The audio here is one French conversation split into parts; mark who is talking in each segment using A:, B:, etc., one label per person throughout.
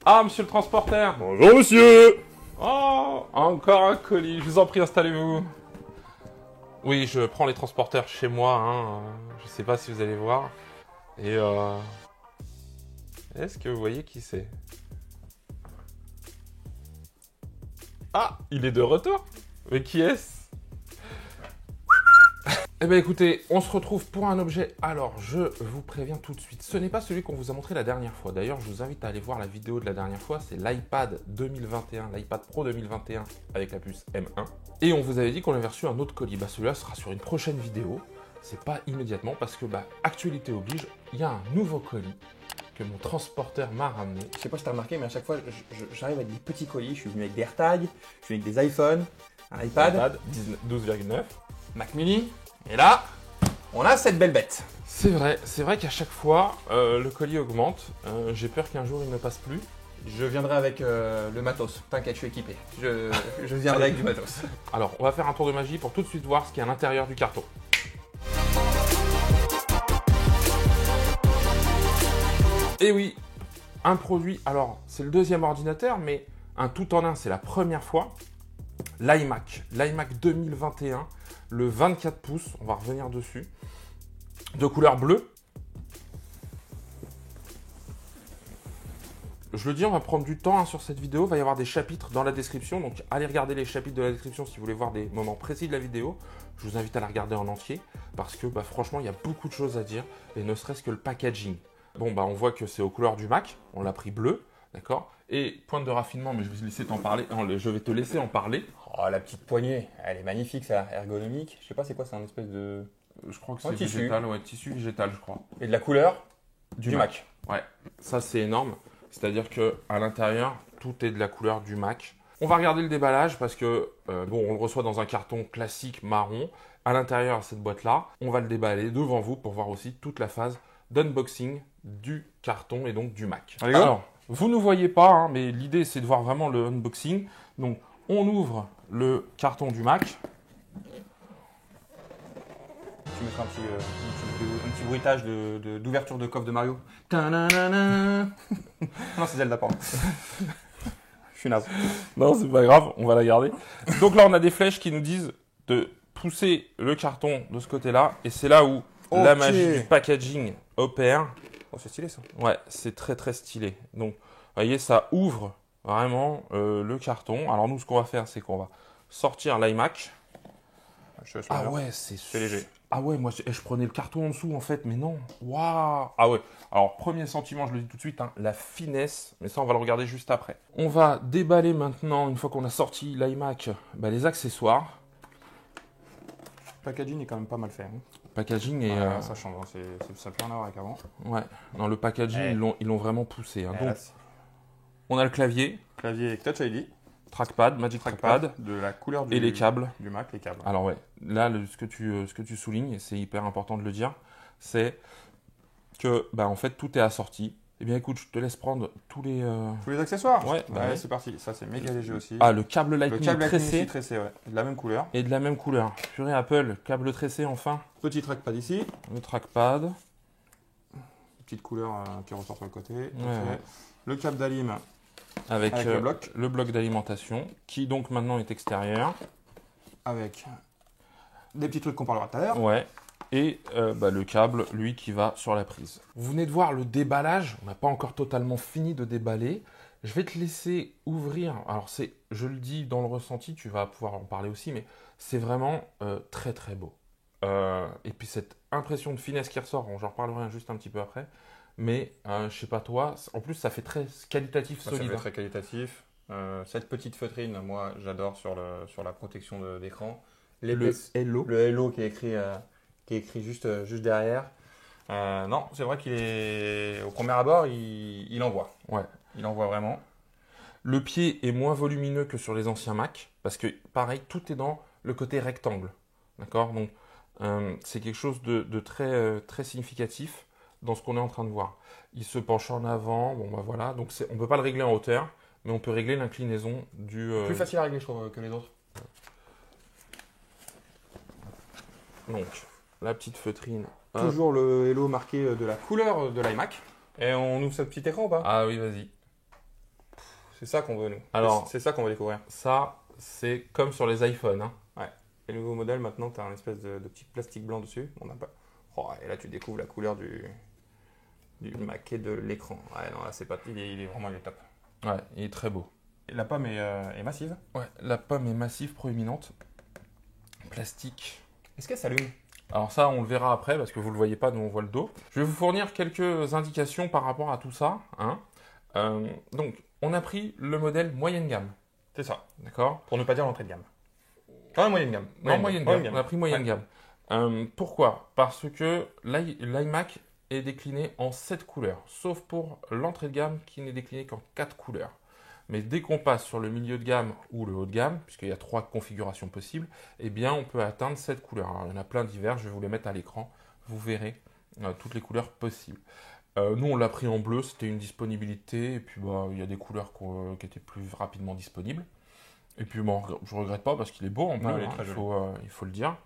A: Ah, monsieur le transporteur!
B: Bonjour monsieur.
A: Oh, encore un colis, je vous en prie, installez-vous. Oui, je prends les transporteurs chez moi, hein. Je sais pas si vous allez voir. Et est-ce que vous voyez qui c'est? Ah, il est de retour. Mais qui est-ce? Eh bien écoutez, on se retrouve pour un objet. Alors, je vous préviens tout de suite, ce n'est pas celui qu'on vous a montré la dernière fois. D'ailleurs, je vous invite à aller voir la vidéo de la dernière fois. C'est l'iPad 2021, l'iPad Pro 2021 avec la puce M1. Et on vous avait dit qu'on avait reçu un autre colis. Bah celui-là sera sur une prochaine vidéo. C'est pas immédiatement parce que, actualité oblige, il y a un nouveau colis que mon transporteur m'a ramené.
B: Je sais pas si t'as remarqué, mais à chaque fois, j'arrive avec des petits colis. Je suis venu avec des AirTags, je suis venu avec des iPhones, un iPad,
A: 12,9.
B: Mac Mini. Et là, on a cette belle bête.
A: C'est vrai qu'à chaque fois, le colis augmente. J'ai peur qu'un jour il ne passe plus.
B: Je viendrai avec le matos. T'inquiète, je suis équipé. Je viendrai avec du matos.
A: Alors, on va faire un tour de magie pour tout de suite voir ce qu'il y a à l'intérieur du carton. Et oui, un produit, alors c'est le deuxième ordinateur, mais un tout en un, c'est la première fois. L'iMac 2021, le 24 pouces, on va revenir dessus, de couleur bleue. Je le dis, on va prendre du temps sur cette vidéo, il va y avoir des chapitres dans la description, donc allez regarder les chapitres de la description si vous voulez voir des moments précis de la vidéo. Je vous invite à la regarder en entier, parce que franchement, il y a beaucoup de choses à dire, et ne serait-ce que le packaging. Bon, on voit que c'est aux couleurs du Mac, on l'a pris bleu, d'accord? Et pointe de raffinement, mais je vais laisser t'en parler, je vais te laisser en parler.
B: Oh, la petite poignée, elle est magnifique, ça, ergonomique. Je sais pas c'est quoi, c'est un espèce de...
A: Je crois que c'est
B: tissu.
A: végétal, ouais, tissu végétal, je crois.
B: Et de la couleur du Mac.
A: Ouais, ça c'est énorme. C'est-à-dire que à l'intérieur, tout est de la couleur du Mac. On va regarder le déballage parce que, on le reçoit dans un carton classique marron. À l'intérieur, cette boîte-là, on va le déballer devant vous pour voir aussi toute la phase d'unboxing du carton et donc du Mac. Alors, vous ne voyez pas, hein, mais l'idée c'est de voir vraiment le unboxing. Donc, on ouvre le carton du Mac.
B: Tu mettras un petit bruitage d'ouverture de coffre de Mario. Non, c'est Zelda, pardon. Je suis naze.
A: Non, c'est pas grave, on va la garder. Donc là, on a des flèches qui nous disent de pousser le carton de ce côté-là. Et c'est là où la magie du packaging opère.
B: Oh, c'est stylé ça.
A: Ouais, c'est très très stylé. Donc, vous voyez, ça ouvre vraiment le carton. Alors nous, ce qu'on va faire, c'est qu'on va sortir l'iMac. Ah ouais, c'est
B: léger.
A: Ah ouais, moi je prenais le carton en dessous en fait, mais non. Waouh. Ah ouais. Alors premier sentiment, je le dis tout de suite, hein, la finesse. Mais ça, on va le regarder juste après. On va déballer maintenant, une fois qu'on a sorti l'iMac, les accessoires.
B: Le packaging est quand même pas mal fait. Hein.
A: Packaging et
B: ça change, ça n'a plus rien à voir avec avant.
A: Ouais. Non, le packaging, ils l'ont vraiment poussé. Hein. Donc, on a le clavier.
B: Clavier avec Touch ID.
A: Trackpad, Magic Trackpad,
B: de la couleur
A: et les câbles
B: du Mac, les câbles.
A: Alors ouais, là ce que tu soulignes, et c'est hyper important de le dire, c'est que en fait tout est assorti. Eh bien écoute, je te laisse prendre tous les
B: accessoires.
A: Ouais,
B: ouais. C'est parti. Ça c'est méga léger aussi.
A: Ah, le câble Lightning tressé,
B: ouais, de la même couleur.
A: Et de la même couleur. Purée Apple, câble tressé enfin.
B: Petit trackpad ici.
A: Le trackpad.
B: Petite couleur qui ressort sur le côté.
A: Ouais.
B: Le câble d'alim.
A: Avec le bloc d'alimentation, qui donc maintenant est extérieur.
B: Avec des petits trucs qu'on parlera tout à l'heure.
A: Ouais. Et le câble, lui, qui va sur la prise. Vous venez de voir le déballage. On n'a pas encore totalement fini de déballer. Je vais te laisser ouvrir. Alors, je le dis dans le ressenti, tu vas pouvoir en parler aussi, mais c'est vraiment très, très beau. Et puis, cette impression de finesse qui ressort, j'en reparlerai juste un petit peu après. Mais je sais pas toi, en plus ça fait très qualitatif, solide.
B: Ça fait très qualitatif. Cette petite feutrine, moi j'adore sur la protection d'écran.
A: Le Hello.
B: Le Hello qui est écrit juste derrière. Non, c'est vrai qu'il est au premier abord, il envoie.
A: Ouais.
B: Il envoie vraiment.
A: Le pied est moins volumineux que sur les anciens Mac parce que pareil, tout est dans le côté rectangle. D'accord. Donc c'est quelque chose de très très significatif dans ce qu'on est en train de voir. Il se penche en avant, voilà, donc on ne peut pas le régler en hauteur, mais on peut régler l'inclinaison du...
B: Plus facile à régler, je trouve, que les autres.
A: Donc, la petite feutrine.
B: Toujours le Hello marqué de la couleur de l'iMac. Et on ouvre ce petit écran ou pas?
A: Ah oui, vas-y.
B: C'est ça qu'on veut, nous.
A: Alors,
B: c'est ça qu'on veut découvrir.
A: Ça, c'est comme sur les iPhones. Hein.
B: Ouais. Et le nouveau modèle, maintenant, tu as un espèce de petit plastique blanc dessus. On n'a pas... Oh, et là, tu découvres la couleur du Mac et de l'écran. Ouais, non, là, c'est pas... il est vraiment il est top.
A: Ouais, il est très beau.
B: Et la pomme est massive.
A: Ouais, la pomme est massive, proéminente. Plastique.
B: Est-ce qu'elle s'allume?
A: Alors ça, on le verra après parce que vous ne le voyez pas, nous on voit le dos. Je vais vous fournir quelques indications par rapport à tout ça. Hein. Donc, on a pris le modèle moyenne gamme.
B: C'est ça.
A: D'accord?
B: Pour ne pas dire l'entrée de gamme. Quand même moyenne gamme.
A: Non, moyenne gamme. On a pris moyenne gamme. Pourquoi? Parce que l'iMac est décliné en 7 couleurs, sauf pour l'entrée de gamme qui n'est déclinée qu'en 4 couleurs. Mais dès qu'on passe sur le milieu de gamme ou le haut de gamme, puisqu'il y a 3 configurations possibles, eh bien on peut atteindre 7 couleurs. Alors, il y en a plein divers, je vais vous les mettre à l'écran, vous verrez toutes les couleurs possibles. Nous on l'a pris en bleu, c'était une disponibilité, et puis il y a des couleurs qui étaient plus rapidement disponibles. Et puis bon, je regrette pas parce qu'il est beau en bleu, il faut le dire.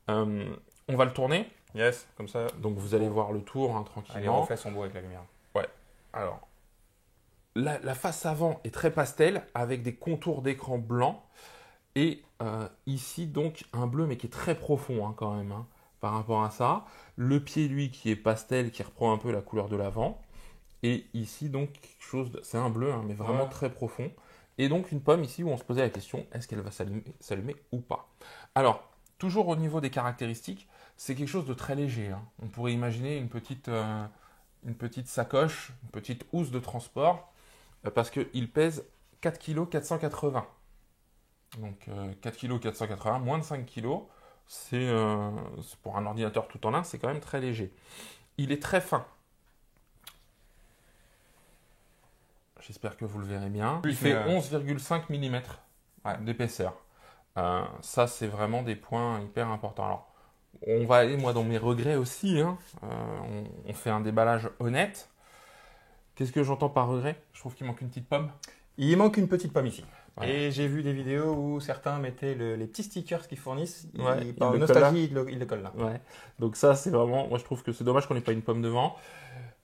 A: On va le tourner.
B: Yes, comme ça.
A: Donc vous allez voir le tour tranquillement.
B: Les reflets sont beaux avec la lumière.
A: Ouais. Alors, la face avant est très pastel avec des contours d'écran blanc. Et ici, donc, un bleu mais qui est très profond hein, quand même par rapport à ça. Le pied, lui, qui est pastel, qui reprend un peu la couleur de l'avant. Et ici, donc, quelque chose c'est un bleu, mais vraiment très profond. Et donc, une pomme ici où on se posait la question, est-ce qu'elle va s'allumer ou pas? Alors, toujours au niveau des caractéristiques, c'est quelque chose de très léger. Hein. On pourrait imaginer une petite sacoche, une petite housse de transport, parce qu'il pèse 4 kg 480. Donc 4 kg 480, moins de 5 kg, c'est pour un ordinateur tout en un, c'est quand même très léger. Il est très fin. J'espère que vous le verrez bien. Il fait 11,5 mm d'épaisseur. Ça, c'est vraiment des points hyper importants. Alors, on va aller, moi, dans mes regrets aussi. Hein. On fait un déballage honnête. Qu'est-ce que j'entends par regret? Je trouve qu'il manque une petite pomme.
B: Il manque une petite pomme ici.
A: Ouais.
B: Et j'ai vu des vidéos où certains mettaient les petits stickers qu'ils fournissent.
A: Ouais,
B: par nostalgie, ils le collent là.
A: Ouais. Donc ça, c'est vraiment... Moi, je trouve que c'est dommage qu'on n'ait pas une pomme devant.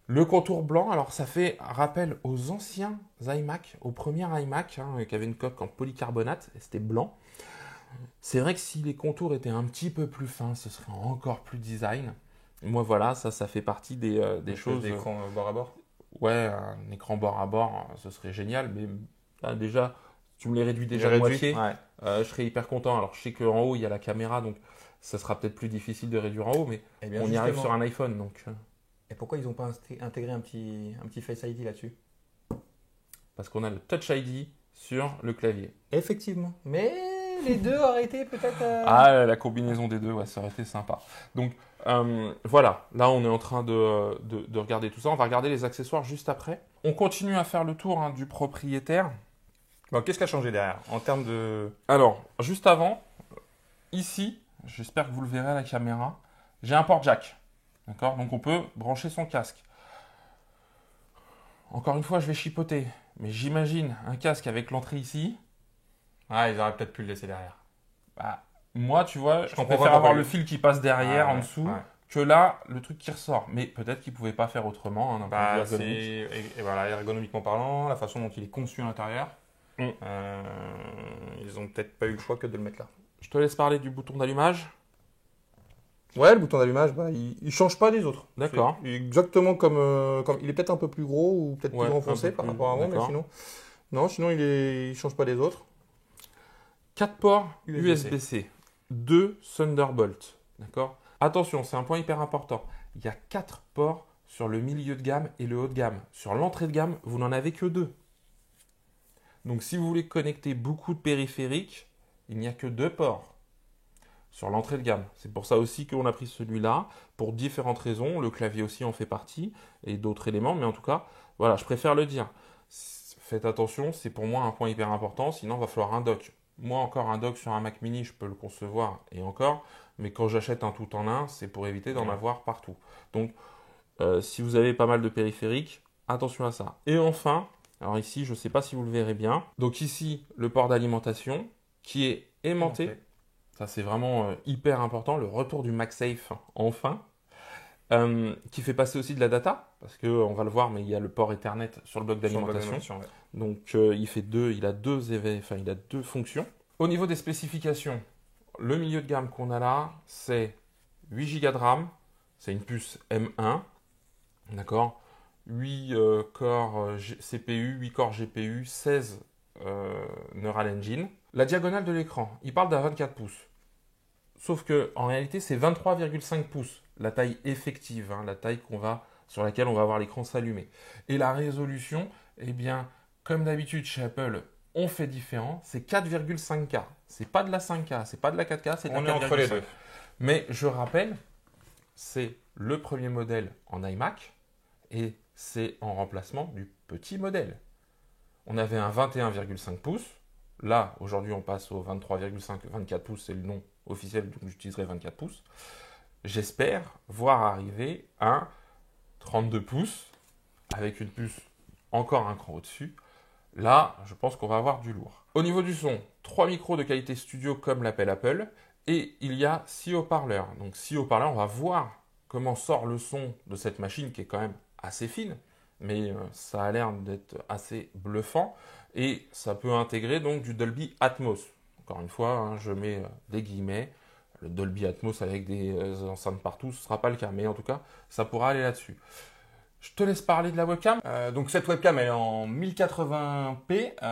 A: Le contour blanc, alors ça fait rappel aux anciens iMac, au premier iMac, qui avait une coque en polycarbonate, et c'était blanc. C'est vrai que si les contours étaient un petit peu plus fins, ce serait encore plus design. Moi, voilà, ça fait partie des choses...
B: D'écran bord à bord.
A: Ouais, un écran bord à bord, ce serait génial, mais là, déjà, tu me les réduis déjà de moitié, je serais hyper content. Alors, je sais qu'en haut, il y a la caméra, donc ça sera peut-être plus difficile de réduire en haut, mais on y arrive sur un iPhone, donc...
B: Et pourquoi ils n'ont pas intégré un petit Face ID là-dessus?
A: Parce qu'on a le Touch ID sur le clavier.
B: Effectivement. Mais les deux auraient été peut-être...
A: Ah, la combinaison des deux, ouais, ça aurait été sympa. Donc, voilà. Là, on est en train de regarder tout ça. On va regarder les accessoires juste après. On continue à faire le tour du propriétaire.
B: Bon, qu'est-ce qui a changé derrière en termes de...
A: Alors, juste avant, ici, j'espère que vous le verrez à la caméra, j'ai un port jack. D'accord? Donc on peut brancher son casque. Encore une fois, je vais chipoter. Mais j'imagine un casque avec l'entrée ici.
B: Ah, ils auraient peut-être pu le laisser derrière.
A: Bah, moi, tu vois, je préfère avoir le fil qui passe derrière, en dessous, que là, le truc qui ressort. Mais peut-être qu'ils ne pouvaient pas faire autrement.
B: Et voilà, ergonomiquement parlant, la façon dont il est conçu à l'intérieur, ils n'ont peut-être pas eu le choix que de le mettre là.
A: Je te laisse parler du bouton d'allumage.
B: Ouais, le bouton d'allumage, il change pas des autres.
A: D'accord.
B: Exactement comme il est peut-être un peu plus gros ou peut-être plus renfoncé par rapport à avant, mais sinon il change pas des autres.
A: 4 ports USB-C, 2 Thunderbolt. D'accord. Attention, c'est un point hyper important. Il y a 4 ports sur le milieu de gamme et le haut de gamme. Sur l'entrée de gamme, vous n'en avez que 2. Donc si vous voulez connecter beaucoup de périphériques, il n'y a que 2 ports. Sur l'entrée de gamme. C'est pour ça aussi qu'on a pris celui-là, pour différentes raisons. Le clavier aussi en fait partie, et d'autres éléments, mais en tout cas, voilà, je préfère le dire. Faites attention, c'est pour moi un point hyper important, sinon il va falloir un dock. Moi, encore un dock sur un Mac mini, je peux le concevoir, et encore, mais quand j'achète un tout en un, c'est pour éviter d'en avoir partout. Donc, si vous avez pas mal de périphériques, attention à ça. Et enfin, alors ici, je ne sais pas si vous le verrez bien, donc ici, le port d'alimentation, qui est aimanté. Ça, c'est vraiment hyper important. Le retour du MagSafe, enfin, qui fait passer aussi de la data, parce qu'on va le voir, mais il y a le port Ethernet sur le bloc d'alimentation. Donc il a deux fonctions. Au niveau des spécifications, le milieu de gamme qu'on a là, c'est 8 Go de RAM, c'est une puce M1, d'accord, 8 corps CPU, 8 corps GPU, 16 Neural Engine. La diagonale de l'écran, il parle d'un 24 pouces. Sauf que en réalité, c'est 23,5 pouces, la taille effective, hein, la taille sur laquelle on va avoir l'écran s'allumer. Et la résolution, eh bien, comme d'habitude chez Apple, on fait différent, c'est 4,5K. C'est pas de la 5K, c'est pas de la 4K, c'est de la 4,5.
B: On est entre les deux.
A: Mais je rappelle, c'est le premier modèle en iMac et c'est en remplacement du petit modèle. On avait un 21,5 pouces. Là, aujourd'hui, on passe au 23,5, 24 pouces, c'est le nom officiel, donc j'utiliserai 24 pouces. J'espère voir arriver un 32 pouces avec une puce encore un cran au-dessus. Là, je pense qu'on va avoir du lourd. Au niveau du son, 3 micros de qualité studio comme l'appelle Apple et il y a 6 haut-parleurs. Donc 6 haut-parleurs, on va voir comment sort le son de cette machine qui est quand même assez fine, mais ça a l'air d'être assez bluffant et ça peut intégrer donc du Dolby Atmos. Encore une fois, hein, je mets des guillemets. Le Dolby Atmos avec des enceintes partout, ce ne sera pas le cas, mais en tout cas, ça pourra aller là-dessus. Je te laisse parler de la webcam.
B: Donc cette webcam elle est en 1080p,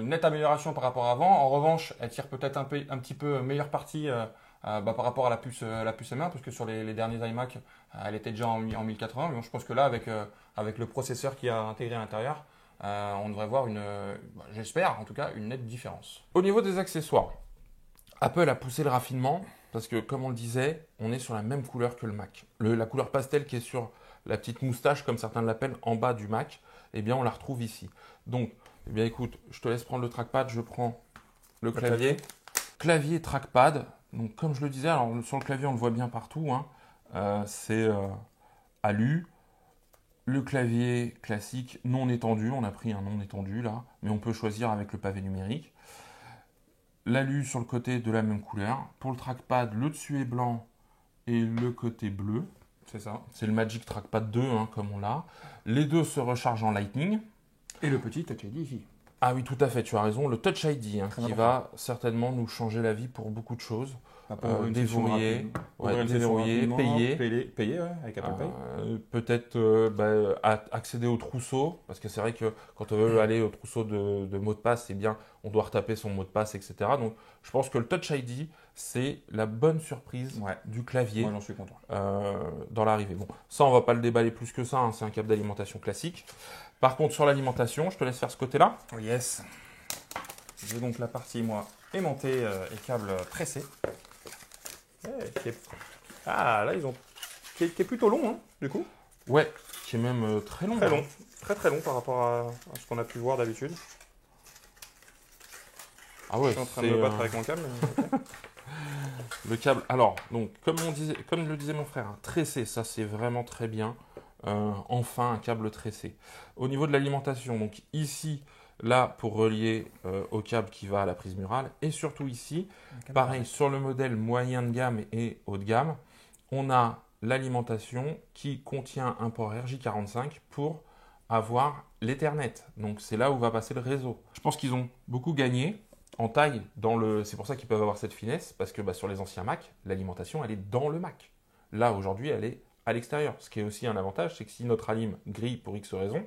B: une nette amélioration par rapport à avant. En revanche, elle tire peut-être un petit peu meilleure partie par rapport à la puce M1, parce que sur les derniers iMac, elle était déjà en 1080. Mais bon, je pense que là, avec le processeur qui a intégré à l'intérieur, on devrait voir j'espère en tout cas, une nette différence.
A: Au niveau des accessoires, Apple a poussé le raffinement parce que, comme on le disait, on est sur la même couleur que le Mac. La couleur pastel qui est sur la petite moustache, comme certains l'appellent, en bas du Mac, eh bien, on la retrouve ici. Donc, eh bien, écoute, je te laisse prendre le trackpad, je prends le clavier. Clavier trackpad. Donc, comme je le disais, alors sur le clavier, on le voit bien partout, hein. C'est Alu. Le clavier classique non étendu, on a pris un non étendu là, mais on peut choisir avec le pavé numérique. L'alu sur le côté de la même couleur. Pour le trackpad, le dessus est blanc et le côté bleu.
B: C'est ça.
A: C'est le Magic Trackpad 2, hein, comme on l'a. Les deux se rechargent en Lightning.
B: Et le petit Touch ID ici.
A: Ah oui, tout à fait, tu as raison. Le Touch ID, hein, qui
B: important.
A: va certainement nous changer la vie pour beaucoup de choses. Déverrouiller,
B: payer avec Apple Pay.
A: Peut-être accéder au trousseau, parce que c'est vrai que quand on veut aller au trousseau de mots de passe, c'est bien, on doit retaper son mot de passe, etc. Donc je pense que le Touch ID, c'est la bonne surprise du clavier.
B: Moi, j'en suis content.
A: Dans l'arrivée. Bon, ça, on va pas le déballer plus que ça, hein, c'est un câble d'alimentation classique. Par contre, sur l'alimentation, je te laisse faire ce côté-là.
B: Oh yes. J'ai donc la partie, moi, aimantée et câble tressé. Là, qui est plutôt long, hein, du coup.
A: Ouais, qui est même très long.
B: Très long. Très long par rapport à ce qu'on a pu voir d'habitude.
A: Ah ouais,
B: je suis en train de me battre avec mon câble.
A: Le câble, alors, donc, comme le disait mon frère, hein, tressé, ça c'est vraiment très bien. Enfin, un câble tressé. Au niveau de l'alimentation, donc ici, là, pour relier au câble qui va à la prise murale, et surtout ici, pareil, sur le modèle moyen de gamme et haut de gamme, on a l'alimentation qui contient un port RJ45 pour avoir l'Ethernet. Donc, c'est là où va passer le réseau. Je pense qu'ils ont beaucoup gagné en taille, c'est pour ça qu'ils peuvent avoir cette finesse, parce que sur les anciens Mac, l'alimentation, elle est dans le Mac. Là, aujourd'hui, elle est à l'extérieur. Ce qui est aussi un avantage, c'est que si notre alim grille pour X raison,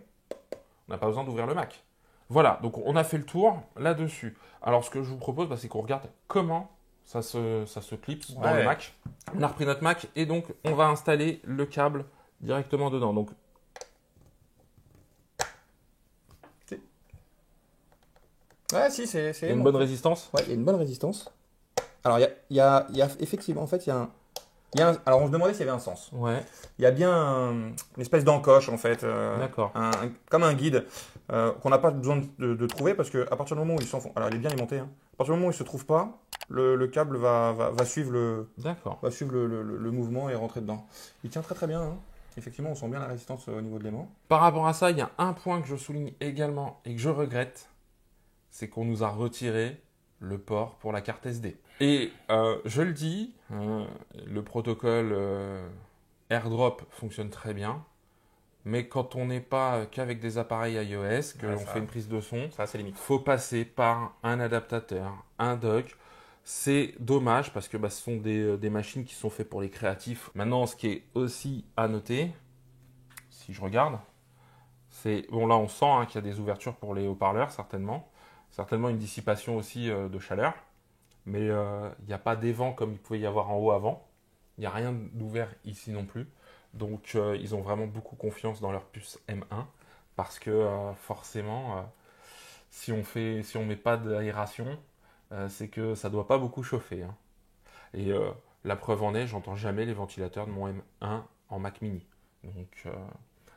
A: on n'a pas besoin d'ouvrir le Mac. Voilà, donc on a fait le tour là-dessus. Alors, ce que je vous propose, c'est qu'on regarde comment ça se clipse dans le Mac. On a repris notre Mac et donc, on va installer le câble directement dedans. Donc,
B: c'est
A: il y a une bonne résistance.
B: Ouais, il y a une bonne résistance. Alors, il y a effectivement, en fait, alors, on se demandait s'il y avait un sens.
A: Ouais.
B: Il y a bien une espèce d'encoche, en fait.
A: D'accord.
B: Comme un guide qu'on n'a pas besoin de trouver, parce qu'à partir du moment où il s'enfonce, alors il est bien alimenté, hein. À partir du moment où il ne se trouve pas, le câble va suivre le mouvement et rentrer dedans. Il tient très très bien, hein. Effectivement, on sent bien la résistance au niveau de l'aimant.
A: Par rapport à ça, il y a un point que je souligne également et que je regrette, c'est qu'on nous a retiré le port pour la carte SD. Et je le dis, le protocole AirDrop fonctionne très bien. Mais quand on n'est pas qu'avec des appareils iOS, qu'on
B: Ouais,
A: fait une prise de son,
B: Ça, c'est limite.
A: faut passer par un adaptateur, un dock. C'est dommage parce que ce sont des machines qui sont faites pour les créatifs. Maintenant, ce qui est aussi à noter, si je regarde, c'est... Bon, là, on sent qu'il y a des ouvertures pour les haut-parleurs, certainement. Certainement une dissipation aussi de chaleur. Mais il n'y a pas d'évent comme il pouvait y avoir en haut avant. Il n'y a rien d'ouvert ici non plus. Donc, ils ont vraiment beaucoup confiance dans leur puce M1 parce que forcément, si on met pas d'aération, c'est que ça doit pas beaucoup chauffer. Hein. Et la preuve en est, j'entends jamais les ventilateurs de mon M1 en Mac Mini. Donc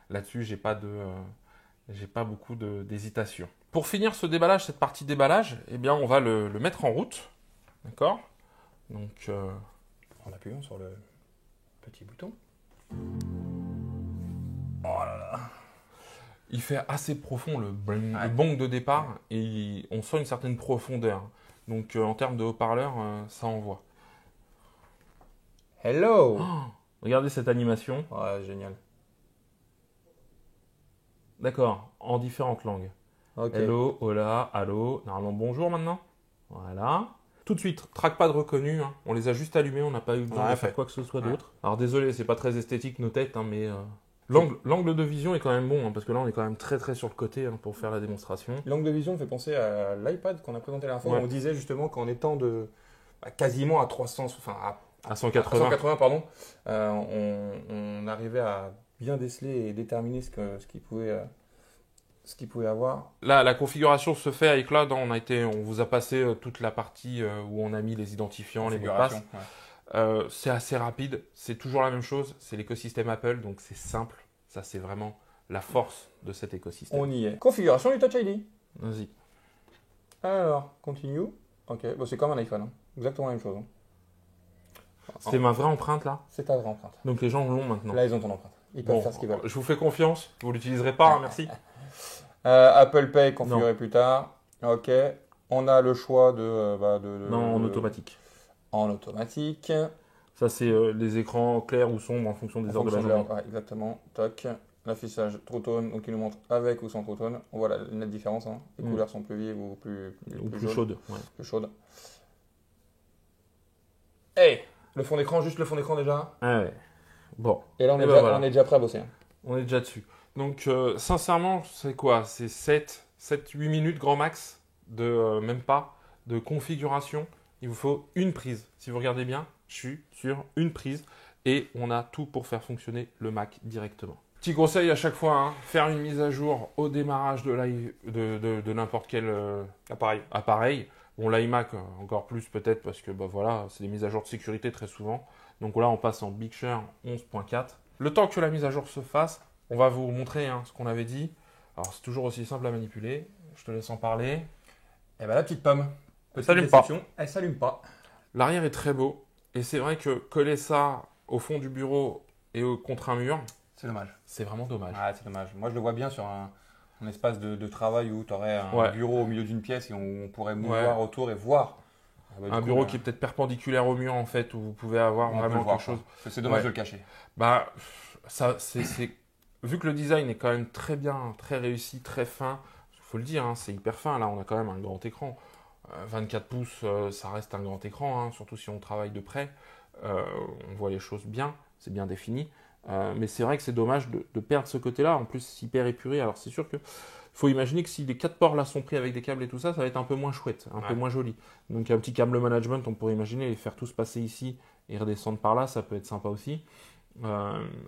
A: là-dessus, j'ai pas beaucoup d'hésitation. Pour finir ce déballage, cette partie déballage, eh bien, on va le mettre en route, d'accord? Donc
B: En appuyant sur le petit bouton.
A: il fait assez profond le
B: Ouais.
A: bong de départ et on sent une certaine profondeur. Donc en termes de haut-parleur, ça envoie.
B: Hello.
A: Regardez cette animation.
B: Ouais, génial.
A: D'accord, en différentes langues.
B: Ok.
A: Hello, hola, allô. Normalement bonjour maintenant. Voilà. Tout de suite, trackpad reconnu. Hein. On les a juste allumés, on n'a pas eu besoin
B: Ouais,
A: de faire
B: fait.
A: quoi que ce soit
B: Ouais.
A: d'autre. Alors désolé, c'est pas très esthétique nos têtes, hein, mais l'angle de vision est quand même bon, hein, parce que là on est quand même très sur le côté pour faire la démonstration.
B: L'angle de vision me fait penser à l'iPad qu'on a présenté la dernière fois.
A: Ouais.
B: Où on disait justement qu'en étant quasiment à 300, enfin
A: À
B: à
A: 180.
B: 180, pardon, on arrivait à bien déceler et déterminer ce qu'il pouvait avoir.
A: Là, la configuration se fait avec iCloud. On vous a passé toute la partie où on a mis les identifiants, les mots de passe.
B: Configuration, ouais.
A: C'est assez rapide. C'est toujours la même chose. C'est l'écosystème Apple, donc c'est simple. Ça, c'est vraiment la force de cet écosystème.
B: On y est. Configuration du Touch ID.
A: Vas-y.
B: Alors, continue. Ok, bon, c'est comme un iPhone. Hein. Exactement la même chose. Hein.
A: C'est ma vraie empreinte là.
B: C'est ta vraie empreinte.
A: Donc les gens l'ont maintenant.
B: Là, ils ont ton empreinte. Ils peuvent
A: Bon,
B: faire ce qu'ils veulent.
A: je vous fais confiance. Vous l'utiliserez pas, hein, merci.
B: Apple Pay configuré plus tard. Ok. On a le choix de
A: Non, en automatique.
B: En automatique.
A: Ça, c'est les écrans clairs ou sombres en fonction des heures de la journée.
B: Ouais, exactement. Toc. L'affichage True Tone, donc il nous montre avec ou sans True Tone. On voit la nette différence. Hein. Les couleurs sont plus vives ou plus
A: chaudes. Ouais.
B: Plus chaudes. Hey, le fond d'écran, juste le fond d'écran déjà.
A: Ah ouais. Bon.
B: Et là, on est déjà prêt à bosser. Hein.
A: On est déjà dessus. Donc, sincèrement, c'est quoi? C'est 7-8 minutes grand max de même pas de configuration. Il vous faut une prise. Si vous regardez bien, je suis sur une prise et on a tout pour faire fonctionner le Mac directement. Petit conseil à chaque fois, hein, faire une mise à jour au démarrage de n'importe quel appareil. Bon, l'iMac encore plus peut-être parce que voilà, c'est des mises à jour de sécurité très souvent. Donc là, on passe en Big Sur 11.4. Le temps que la mise à jour se fasse, on va vous montrer ce qu'on avait dit. Alors, c'est toujours aussi simple à manipuler. Je te laisse en parler.
B: Et ben la petite pomme.
A: Elle s'allume pas.
B: Elle s'allume pas.
A: L'arrière est très beau. Et c'est vrai que coller ça au fond du bureau et contre un mur,
B: c'est dommage.
A: C'est vraiment dommage.
B: Ah, c'est dommage. Moi, je le vois bien sur un espace de travail où tu aurais un bureau au milieu d'une pièce et où on pourrait mouvoir autour et voir.
A: Un bureau qui est peut-être perpendiculaire au mur en fait, où vous pouvez avoir vraiment quelque chose.
B: C'est dommage de le cacher.
A: Vu que le design est quand même très bien, très réussi, très fin, il faut le dire, c'est hyper fin. Là, on a quand même un grand écran. 24 pouces, ça reste un grand écran, surtout si on travaille de près. On voit les choses bien, c'est bien défini. Mais c'est vrai que c'est dommage de perdre ce côté-là. En plus, c'est hyper épuré. Alors, c'est sûr que faut imaginer que si les 4 ports là sont pris avec des câbles et tout ça, ça va être un peu moins chouette, un peu moins joli. Donc, un petit câble management, on pourrait imaginer les faire tous passer ici et redescendre par là, ça peut être sympa aussi.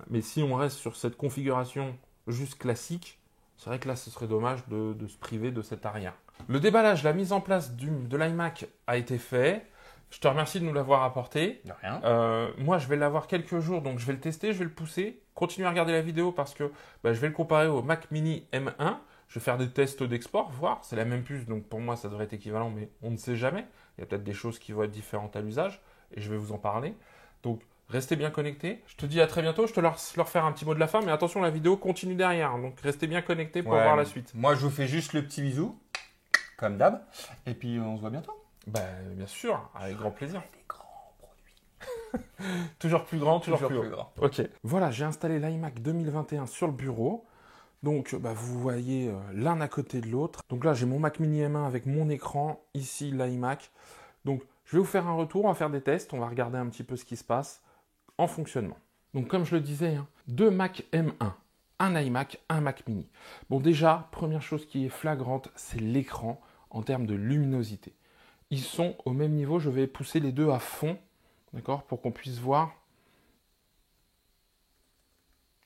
A: Mais si on reste sur cette configuration juste classique, c'est vrai que là, ce serait dommage de se priver de cet arrière. Le déballage, la mise en place de l'iMac a été fait. Je te remercie de nous l'avoir apporté.
B: De rien.
A: Moi, je vais l'avoir quelques jours, donc je vais le tester, je vais le pousser. Continuez à regarder la vidéo parce que je vais le comparer au Mac Mini M1. Je vais faire des tests d'export, voir. C'est la même puce, donc pour moi, ça devrait être équivalent, mais on ne sait jamais. Il y a peut-être des choses qui vont être différentes à l'usage et je vais vous en parler. Donc, restez bien connectés. Je te dis à très bientôt. Je te laisse leur faire un petit mot de la fin, mais attention, la vidéo continue derrière. Donc, restez bien connectés pour voir la suite.
B: Moi, je vous fais juste le petit bisou, comme d'hab. Et puis, on se voit bientôt.
A: Bien sûr, avec grand plaisir.
B: Des grands produits.
A: Toujours plus grand, toujours plus haut.
B: grand.
A: Ok. Voilà, j'ai installé l'iMac 2021 sur le bureau. Donc, vous voyez l'un à côté de l'autre. Donc là, j'ai mon Mac Mini M1 avec mon écran. Ici, l'iMac. Donc, je vais vous faire un retour. On va faire des tests. On va regarder un petit peu ce qui se passe en fonctionnement. Donc, comme je le disais, hein, deux Mac M1, un iMac, un Mac Mini. Bon, déjà, première chose qui est flagrante, c'est l'écran en termes de luminosité. Ils sont au même niveau. Je vais pousser les deux à fond, d'accord, pour qu'on puisse voir.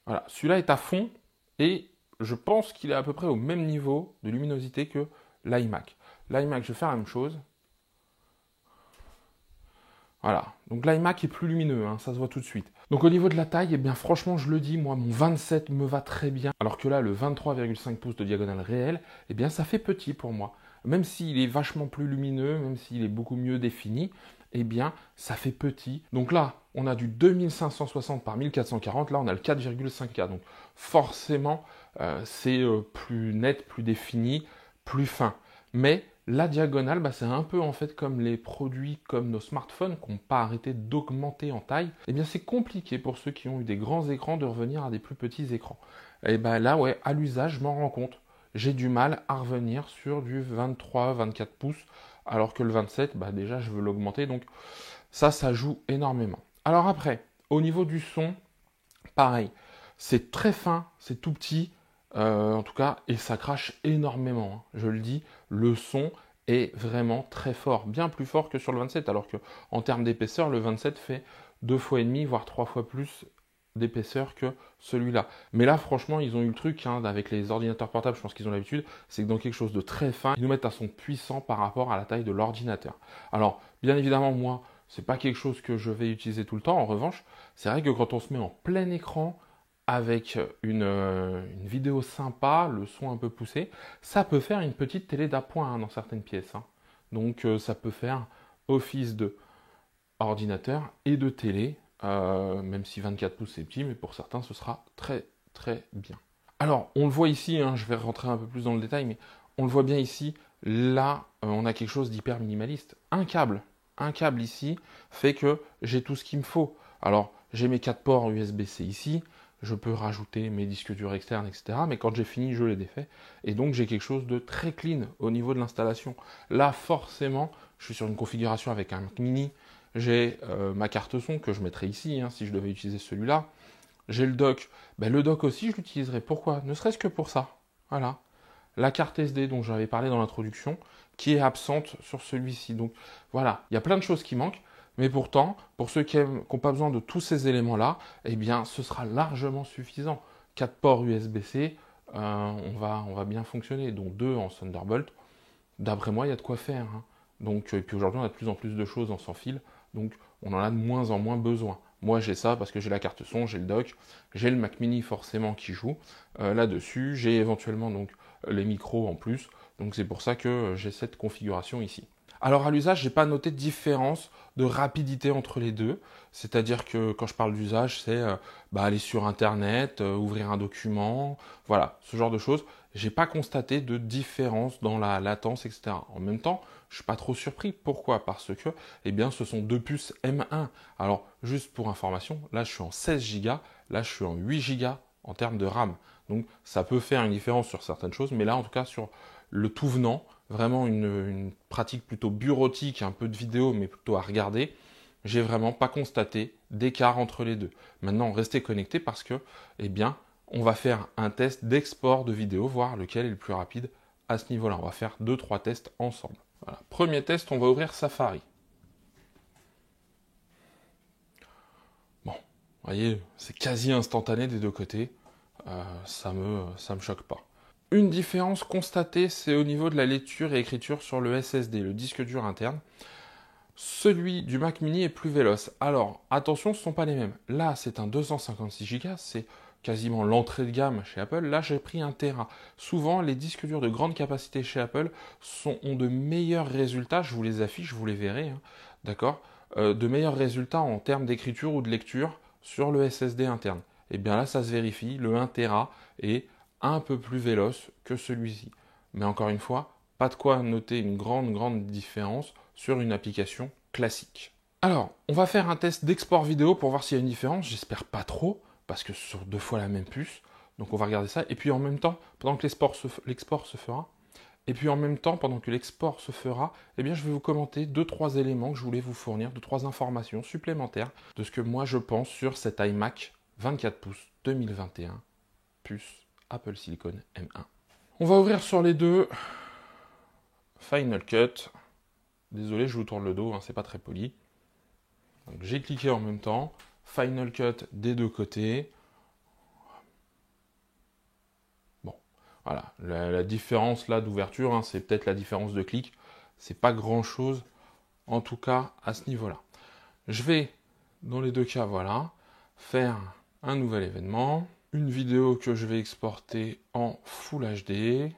A: Voilà, celui-là est à fond et je pense qu'il est à peu près au même niveau de luminosité que l'iMac. L'iMac, je vais faire la même chose. Voilà, donc l'iMac est plus lumineux, hein, ça se voit tout de suite. Donc au niveau de la taille, eh bien franchement, je le dis, moi, mon 27 me va très bien. Alors que là, le 23,5 pouces de diagonale réelle, eh bien ça fait petit pour moi. Même s'il est vachement plus lumineux, même s'il est beaucoup mieux défini, eh bien ça fait petit. Donc là, on a du 2560 par 1440, là on a le 4,5K. Donc forcément, c'est plus net, plus défini, plus fin. Mais la diagonale, c'est un peu en fait comme les produits comme nos smartphones qui n'ont pas arrêté d'augmenter en taille. Eh bien c'est compliqué pour ceux qui ont eu des grands écrans de revenir à des plus petits écrans. Et bien là, ouais, à l'usage, je m'en rends compte. J'ai du mal à revenir sur du 23-24 pouces, alors que le 27, déjà je veux l'augmenter. Donc ça joue énormément. Alors après, au niveau du son, pareil, c'est très fin, c'est tout petit. En tout cas, et ça crache énormément, hein. Je le dis, le son est vraiment très fort, bien plus fort que sur le 27, alors que en termes d'épaisseur, le 27 fait 2 fois et demi, voire 3 fois plus d'épaisseur que celui-là. Mais là, franchement, ils ont eu le truc, hein, avec les ordinateurs portables, je pense qu'ils ont l'habitude, c'est que dans quelque chose de très fin, ils nous mettent un son puissant par rapport à la taille de l'ordinateur. Alors, bien évidemment, moi, c'est pas quelque chose que je vais utiliser tout le temps. En revanche, c'est vrai que quand on se met en plein écran, avec une vidéo sympa, le son un peu poussé, ça peut faire une petite télé d'appoint, hein, dans certaines pièces, hein. Donc ça peut faire office de ordinateur et de télé, même si 24 pouces c'est petit, mais pour certains ce sera très très bien. Alors on le voit ici, hein, je vais rentrer un peu plus dans le détail, mais on le voit bien ici, là on a quelque chose d'hyper minimaliste. Un câble ici fait que j'ai tout ce qu'il me faut. Alors j'ai mes 4 ports USB-C ici, je peux rajouter mes disques durs externes, etc. Mais quand j'ai fini, je les défais. Et donc, j'ai quelque chose de très clean au niveau de l'installation. Là, forcément, je suis sur une configuration avec un Mac Mini. J'ai ma carte son que je mettrai ici, hein, si je devais utiliser celui-là. J'ai le dock. Le dock aussi, je l'utiliserai. Pourquoi? Ne serait-ce que pour ça. Voilà. La carte SD dont j'avais parlé dans l'introduction, qui est absente sur celui-ci. Donc, voilà. Il y a plein de choses qui manquent. Mais pourtant, pour ceux qui n'ont pas besoin de tous ces éléments-là, eh bien, ce sera largement suffisant. 4 ports USB-C, on va bien fonctionner, dont 2 en Thunderbolt. D'après moi, il y a de quoi faire, hein. Donc, et puis aujourd'hui, on a de plus en plus de choses en sans fil, donc on en a de moins en moins besoin. Moi, j'ai ça parce que j'ai la carte son, j'ai le dock, j'ai le Mac Mini forcément qui joue là-dessus. J'ai éventuellement donc les micros en plus, donc c'est pour ça que j'ai cette configuration ici. Alors à l'usage, je n'ai pas noté de différence de rapidité entre les deux. C'est-à-dire que quand je parle d'usage, c'est aller sur Internet, ouvrir un document, voilà, ce genre de choses. J'ai pas constaté de différence dans la latence, etc. En même temps, je suis pas trop surpris. Pourquoi? Parce que, ce sont deux puces M1. Alors, juste pour information, là, je suis en 16 Go, là, je suis en 8 Go en termes de RAM. Donc, ça peut faire une différence sur certaines choses, mais là, en tout cas, sur le tout venant, vraiment une pratique plutôt bureautique, un peu de vidéo, mais plutôt à regarder, j'ai vraiment pas constaté d'écart entre les deux. Maintenant, restez connectés parce que, on va faire un test d'export de vidéo, voir lequel est le plus rapide à ce niveau-là. On va faire 2-3 tests ensemble. Voilà. Premier test, on va ouvrir Safari. Bon, vous voyez, c'est quasi instantané des deux côtés. Ça me choque pas. Une différence constatée, c'est au niveau de la lecture et écriture sur le SSD, le disque dur interne. Celui du Mac Mini est plus véloce. Alors, attention, ce ne sont pas les mêmes. Là, c'est un 256 Go, c'est quasiment l'entrée de gamme chez Apple. Là, j'ai pris 1 Tera. Souvent, les disques durs de grande capacité chez Apple ont de meilleurs résultats. Je vous les affiche, vous les verrez, hein, d'accord, de meilleurs résultats en termes d'écriture ou de lecture sur le SSD interne. Et bien là, ça se vérifie. Le 1 Tera est un peu plus véloce que celui-ci. Mais encore une fois, pas de quoi noter une grande différence sur une application classique. Alors, on va faire un test d'export vidéo pour voir s'il y a une différence. J'espère pas trop, parce que sur 2 fois la même puce. Donc on va regarder ça. Et puis en même temps, pendant que l'export se fera, et puis en même temps, pendant que l'export se fera, eh bien je vais vous commenter 2-3 éléments que je voulais vous fournir, 2-3 informations supplémentaires de ce que moi je pense sur cet iMac 24 pouces 2021, puce Apple Silicon M1. On va ouvrir sur les deux Final Cut. Désolé, je vous tourne le dos, hein, c'est pas très poli. J'ai cliqué en même temps. Final Cut des deux côtés. Bon, voilà. La différence là d'ouverture, hein, c'est peut-être la différence de clic. C'est pas grand chose, en tout cas à ce niveau-là. Je vais, dans les deux cas, voilà, faire un nouvel événement. Une vidéo que je vais exporter en Full HD.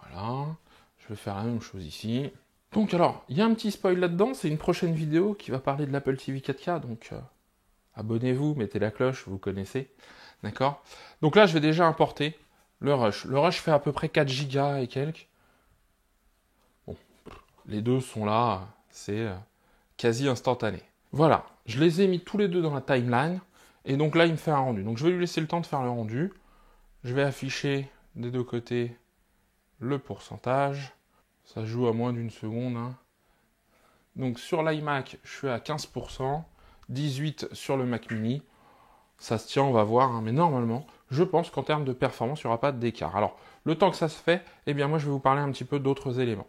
A: Voilà. Je vais faire la même chose ici. Donc alors, il y a un petit spoil là-dedans, c'est une prochaine vidéo qui va parler de l'Apple TV 4K, donc abonnez-vous, mettez la cloche, vous connaissez, d'accord? Donc là, je vais déjà importer le Rush. Le Rush fait à peu près 4 Go et quelques. Bon, les deux sont là, c'est quasi instantané. Voilà, je les ai mis tous les deux dans la timeline, et donc là, il me fait un rendu. Donc je vais lui laisser le temps de faire le rendu. Je vais afficher des deux côtés le pourcentage. Ça joue à moins d'une seconde. Hein. Donc sur l'iMac, je suis à 15%, 18% sur le Mac mini. Ça se tient, on va voir, hein, mais normalement, je pense qu'en termes de performance, il n'y aura pas d'écart. Alors, le temps que ça se fait, eh bien moi je vais vous parler un petit peu d'autres éléments.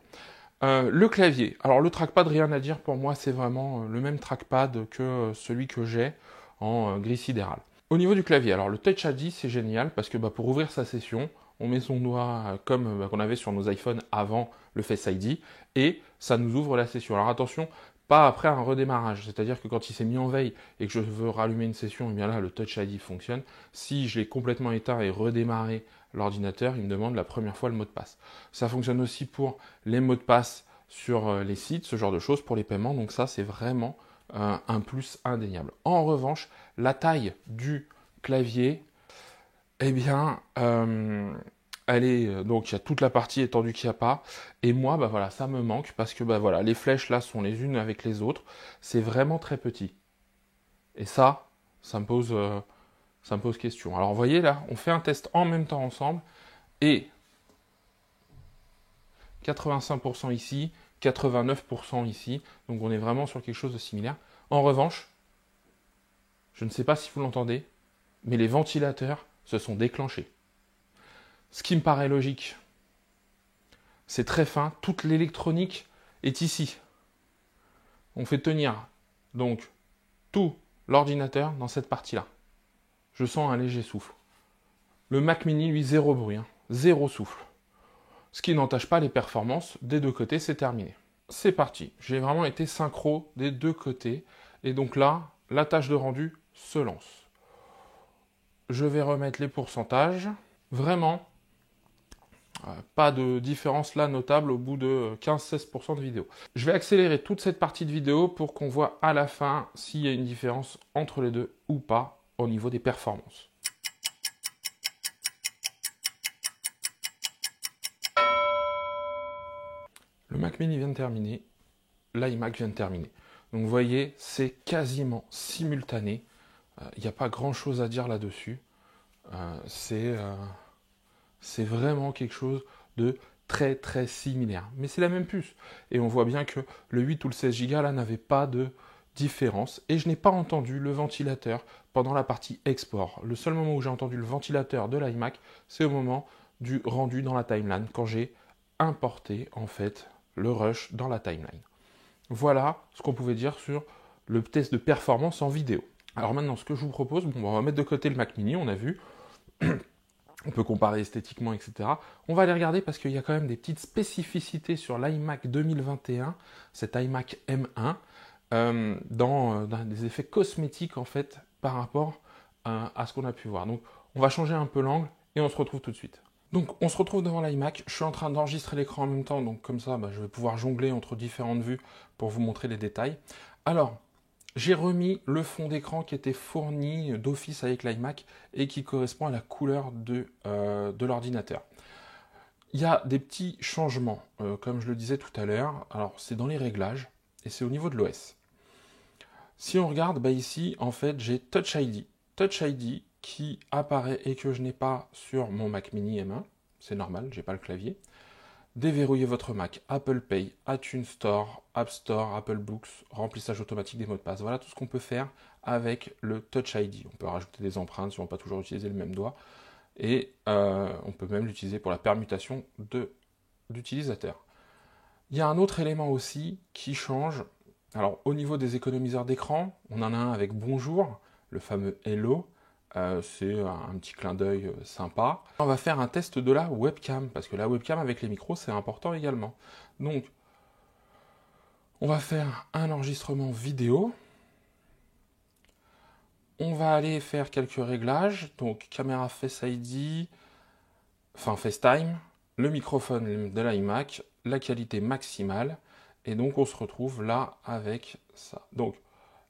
A: Le clavier. Alors le trackpad, rien à dire pour moi, c'est vraiment le même trackpad que celui que j'ai en gris sidéral. Au niveau du clavier, alors le Touch ID, c'est génial parce que pour ouvrir sa session, on met son doigt comme qu'on avait sur nos iPhones avant le Face ID et ça nous ouvre la session. Alors attention, pas après un redémarrage, c'est-à-dire que quand il s'est mis en veille et que je veux rallumer une session, et bien là le Touch ID fonctionne. Si je l'ai complètement éteint et redémarré l'ordinateur, il me demande la première fois le mot de passe. Ça fonctionne aussi pour les mots de passe sur les sites, ce genre de choses, pour les paiements, donc ça c'est vraiment un plus indéniable. En revanche, la taille du clavier, eh bien, elle est donc il y a toute la partie étendue qu'il n'y a pas, et moi, voilà, ça me manque parce que voilà, les flèches là sont les unes avec les autres, c'est vraiment très petit. Et ça me pose question. Alors, vous voyez là, on fait un test en même temps ensemble, et 85% ici, 89% ici, donc on est vraiment sur quelque chose de similaire. En revanche, je ne sais pas si vous l'entendez, mais les ventilateurs se sont déclenchés. Ce qui me paraît logique. C'est très fin, toute l'électronique est ici. On fait tenir donc tout l'ordinateur dans cette partie-là. Je sens un léger souffle. Le Mac mini, lui, zéro bruit, hein, zéro souffle. Ce qui n'entache pas les performances des deux côtés, c'est terminé. C'est parti, j'ai vraiment été synchro des deux côtés. Et donc là, la tâche de rendu se lance. Je vais remettre les pourcentages. Vraiment, pas de différence là notable au bout de 15-16% de vidéo. Je vais accélérer toute cette partie de vidéo pour qu'on voit à la fin s'il y a une différence entre les deux ou pas au niveau des performances. Le Mac mini vient de terminer, l'iMac vient de terminer. Donc vous voyez, c'est quasiment simultané. Il n'y a pas grand chose à dire là-dessus. C'est vraiment quelque chose de très très similaire. Mais c'est la même puce. Et on voit bien que le 8 ou le 16 Go là n'avait pas de différence. Et je n'ai pas entendu le ventilateur pendant la partie export. Le seul moment où j'ai entendu le ventilateur de l'iMac, c'est au moment du rendu dans la timeline, quand j'ai importé en fait le Rush dans la timeline. Voilà ce qu'on pouvait dire sur le test de performance en vidéo. Alors maintenant, ce que je vous propose, on va mettre de côté le Mac mini, on a vu. On peut comparer esthétiquement, etc. On va aller regarder parce qu'il y a quand même des petites spécificités sur l'iMac 2021, cet iMac M1, dans des effets cosmétiques en fait par rapport à ce qu'on a pu voir. Donc on va changer un peu l'angle et on se retrouve tout de suite. Donc on se retrouve devant l'iMac, je suis en train d'enregistrer l'écran en même temps, donc comme ça je vais pouvoir jongler entre différentes vues pour vous montrer les détails. Alors, j'ai remis le fond d'écran qui était fourni d'office avec l'iMac et qui correspond à la couleur de l'ordinateur. Il y a des petits changements, comme je le disais tout à l'heure. Alors, c'est dans les réglages et c'est au niveau de l'OS. Si on regarde, bah ici, en fait, j'ai Touch ID. Touch ID qui apparaît et que je n'ai pas sur mon Mac Mini M1. C'est normal, j'ai pas le clavier. Déverrouiller votre Mac, Apple Pay, iTunes Store, App Store, Apple Books, remplissage automatique des mots de passe. Voilà tout ce qu'on peut faire avec le Touch ID. On peut rajouter des empreintes si on ne va pas toujours utiliser le même doigt. Et on peut même l'utiliser pour la permutation d'utilisateurs. Il y a un autre élément aussi qui change. Alors au niveau des économiseurs d'écran, on en a un avec Bonjour, le fameux Hello. C'est un petit clin d'œil sympa. On va faire un test de la webcam, parce que la webcam avec les micros, c'est important également. Donc, on va faire un enregistrement vidéo. On va aller faire quelques réglages. Donc, caméra Face ID, enfin FaceTime, le microphone de l'iMac, la qualité maximale. Et donc, on se retrouve là avec ça. Donc,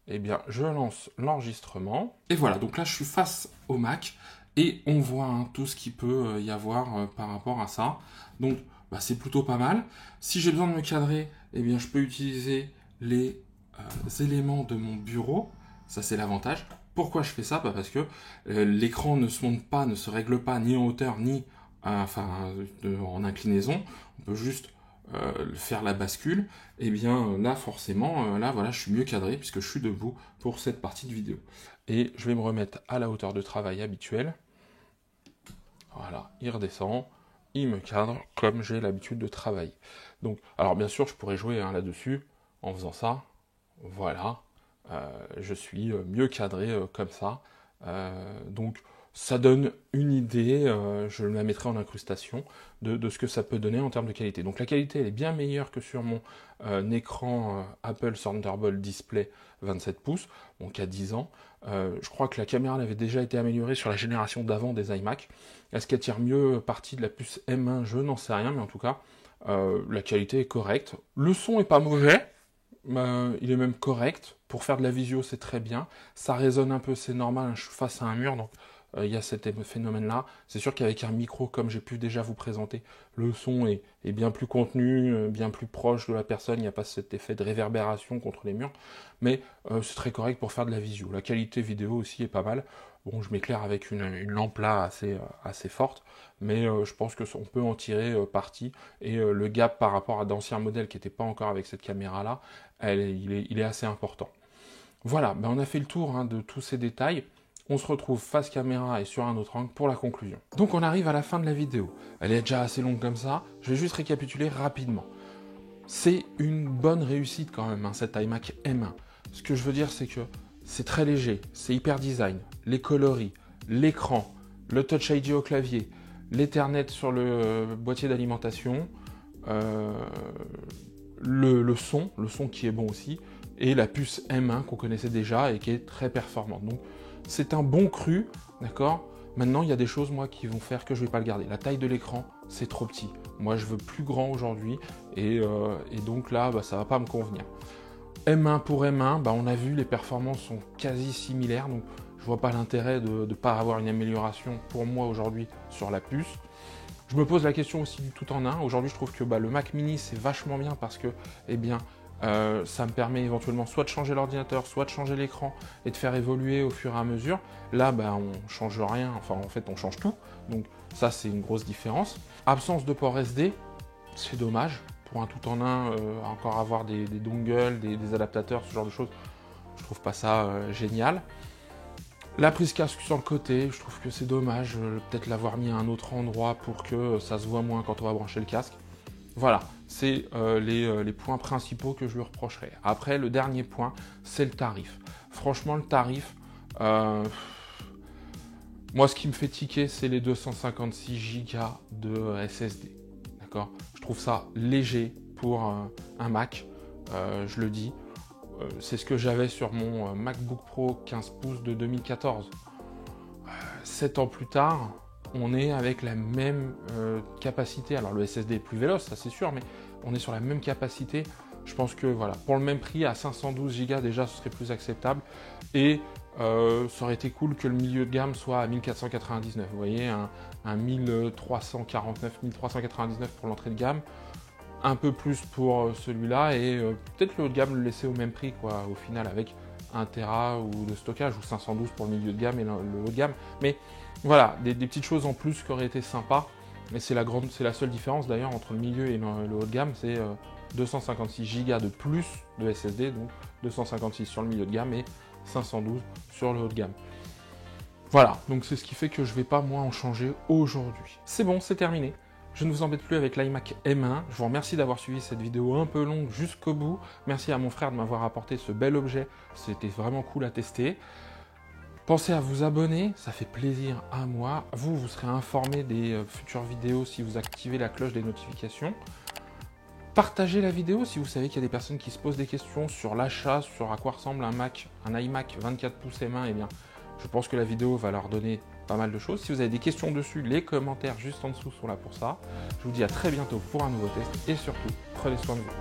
A: eh bien, je lance l'enregistrement. Et voilà, donc là, je suis face au Mac et on voit tout ce qu'il peut y avoir par rapport à ça. Donc, bah, c'est plutôt pas mal. Si j'ai besoin de me cadrer, eh bien, je peux utiliser les éléments de mon bureau. Ça, c'est l'avantage. Pourquoi je fais ça? Parce que l'écran ne se monte pas, ne se règle pas ni en hauteur, ni en inclinaison. On peut juste faire la bascule, et bien là forcément, là voilà, je suis mieux cadré puisque je suis debout pour cette partie de vidéo. Et je vais me remettre à la hauteur de travail habituelle. Voilà, il redescend, il me cadre comme j'ai l'habitude de travailler. Donc, alors bien sûr, je pourrais jouer là-dessus en faisant ça. Voilà, je suis mieux cadré comme ça. Donc, ça donne une idée, je la mettrai en incrustation, de ce que ça peut donner en termes de qualité. Donc la qualité, elle est bien meilleure que sur mon écran Apple Thunderbolt Display 27 pouces, donc à 10 ans. Je crois que la caméra avait déjà été améliorée sur la génération d'avant des iMac. Est-ce qu'elle tire mieux parti de la puce M1? Je n'en sais rien, mais en tout cas, la qualité est correcte. Le son est pas mauvais. Il est même correct. Pour faire de la visio, c'est très bien. Ça résonne un peu, c'est normal. Je suis face à un mur, donc il y a cet phénomène-là. C'est sûr qu'avec un micro, comme j'ai pu déjà vous présenter, le son est bien plus contenu, bien plus proche de la personne. Il n'y a pas cet effet de réverbération contre les murs. Mais c'est très correct pour faire de la visio. La qualité vidéo aussi est pas mal. Bon, je m'éclaire avec une lampe là assez forte, mais je pense qu'on peut en tirer parti. Et le gap par rapport à d'anciens modèles qui n'étaient pas encore avec cette caméra-là, il est assez important. Voilà, on a fait le tour de tous ces détails. On se retrouve face caméra et sur un autre angle pour la conclusion. Donc on arrive à la fin de la vidéo. Elle est déjà assez longue comme ça. Je vais juste récapituler rapidement. C'est une bonne réussite quand même, cet iMac M1. Ce que je veux dire, c'est que c'est très léger, c'est hyper design, les coloris, l'écran, le Touch ID au clavier, l'Ethernet sur le boîtier d'alimentation, le son qui est bon aussi, et la puce M1 qu'on connaissait déjà et qui est très performante. Donc c'est un bon cru, d'accord? Maintenant, il y a des choses, moi, qui vont faire que je ne vais pas le garder. La taille de l'écran, c'est trop petit. Moi, je veux plus grand aujourd'hui, et donc là, ça va pas me convenir. M1 pour M1, on a vu, les performances sont quasi similaires, donc je vois pas l'intérêt de ne pas avoir une amélioration pour moi aujourd'hui sur la puce. Je me pose la question aussi du tout en un. Aujourd'hui, je trouve que le Mac Mini, c'est vachement bien parce que, ça me permet éventuellement soit de changer l'ordinateur, soit de changer l'écran et de faire évoluer au fur et à mesure. Là, on change rien, enfin en fait on change tout, donc ça c'est une grosse différence. Absence de port SD, c'est dommage, pour un tout en un, encore avoir des dongles, des adaptateurs, ce genre de choses, je trouve pas ça génial. La prise casque sur le côté, je trouve que c'est dommage, peut-être l'avoir mis à un autre endroit pour que ça se voit moins quand on va brancher le casque. Voilà, c'est les points principaux que je lui reprocherais. Après, le dernier point, c'est le tarif. Franchement, le tarif, moi, ce qui me fait tiquer, c'est les 256 Go de SSD. D'accord? Je trouve ça léger pour un Mac, je le dis. C'est ce que j'avais sur mon MacBook Pro 15 pouces de 2014. 7 ans plus tard, on est avec la même capacité. Alors le SSD est plus véloce, ça c'est sûr, mais on est sur la même capacité. Je pense que voilà, pour le même prix, à 512 Go déjà, ce serait plus acceptable. Et ça aurait été cool que le milieu de gamme soit à 1499. Vous voyez, un 1349, 1399 pour l'entrée de gamme. Un peu plus pour celui-là et peut-être le haut de gamme le laisser au même prix, quoi, au final, avec 1 Tera ou de stockage, ou 512 pour le milieu de gamme et le haut de gamme. Mais voilà, des petites choses en plus qui auraient été sympas. Et c'est la seule différence d'ailleurs entre le milieu et le haut de gamme, c'est 256 Go de plus de SSD, donc 256 sur le milieu de gamme et 512 sur le haut de gamme. Voilà, donc c'est ce qui fait que je ne vais pas moi en changer aujourd'hui. C'est bon, c'est terminé. Je ne vous embête plus avec l'iMac M1. Je vous remercie d'avoir suivi cette vidéo un peu longue jusqu'au bout. Merci à mon frère de m'avoir apporté ce bel objet. C'était vraiment cool à tester. Pensez à vous abonner, ça fait plaisir à moi. Vous serez informé des futures vidéos si vous activez la cloche des notifications. Partagez la vidéo si vous savez qu'il y a des personnes qui se posent des questions sur l'achat, sur à quoi ressemble un iMac 24 pouces M1. Eh bien, je pense que la vidéo va leur donner pas mal de choses. Si vous avez des questions dessus, les commentaires juste en dessous sont là pour ça. Je vous dis à très bientôt pour un nouveau test et surtout, prenez soin de vous.